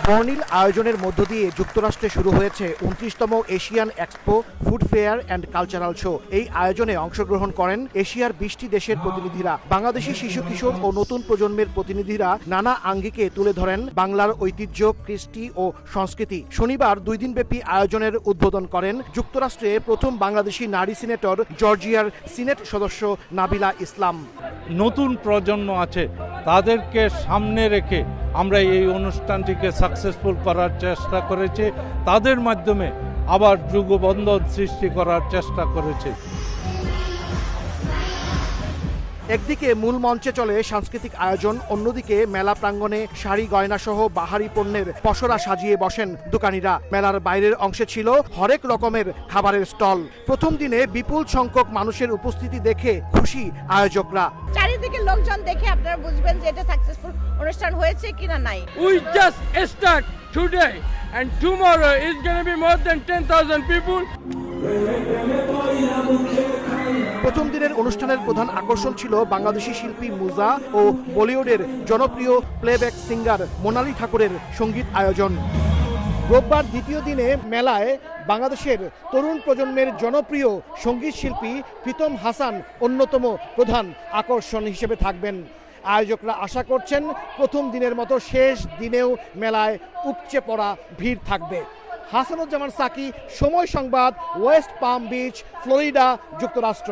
বর্ণিল আয়োজনের মধ্য দিয়ে যুক্তরাষ্ট্রে শুরু হয়েছে ২৯তম Asian expo food fair and cultural show. এই আয়োজনে অংশগ্রহণ করেন এশিয়ার ২০টি দেশের প্রতিনিধিরা। বাংলাদেশি শিশু কিশোর ও নতুন প্রজন্মের প্রতিনিধিরা নানা আঙ্গিকে তুলে ধরেন বাংলার ঐতিহ্য, কৃষ্টি ও সংস্কৃতি। শনিবার ২ দিনব্যাপী আয়োজনের উদ্বোধন করেন যুক্তরাষ্ট্রে প্রথম বাংলাদেশি নারী সিনেটর, জর্জিয়ার সিনেট সদস্য নাবিলা ইসলাম। নতুন প্রজন্ম আছে, তাদেরকে সামনে রেখে আমরা এই অনুষ্ঠানটিকে সাকসেসফুল করার চেষ্টা করেছি। তাদের মাধ্যমে আবার যুগবন্ধন সৃষ্টি করার চেষ্টা করেছি। একদিকে মূল মঞ্চে চলে সাংস্কৃতিক আয়োজন, অন্যদিকে মেলা প্রাঙ্গণে শাড়ি, গয়না সহ বাহারি পণ্যের পসরা সাজিয়ে বসেন দোকানিরা। মেলার বাইরের অংশে ছিল হরেক রকমের খাবারের স্টল। প্রথম দিনে বিপুল সংখ্যক মানুষের উপস্থিতি দেখে খুশি আয়োজকরা। চারিদিকে লোকজন দেখে আপনারা বুঝবেন যে এটা সাকসেসফুল অনুষ্ঠান হয়েছে কিনা নাই। We just start today and tomorrow is going to be more than 10,000 people. প্রথম দিনের অনুষ্ঠানের প্রধান আকর্ষণ ছিল বাংলাদেশি শিল্পী মুজা ও বলিউডের জনপ্রিয় প্লেব্যাক সিঙ্গার মোনালি ঠাকুরের সঙ্গীত আয়োজন। রোববার দ্বিতীয় দিনে মেলায় বাংলাদেশের তরুণ প্রজন্মের জনপ্রিয় সঙ্গীত শিল্পী প্রীতম হাসান অন্যতম প্রধান আকর্ষণ হিসেবে থাকবেন। আয়োজকরা আশা করছেন প্রথম দিনের মতো শেষ দিনেও মেলায় উপচে পড়া ভিড় থাকবে। হাসানুজ্জামান সাকি, সময় সংবাদ, ওয়েস্ট পাম বিচ, ফ্লোরিডা, যুক্তরাষ্ট্র।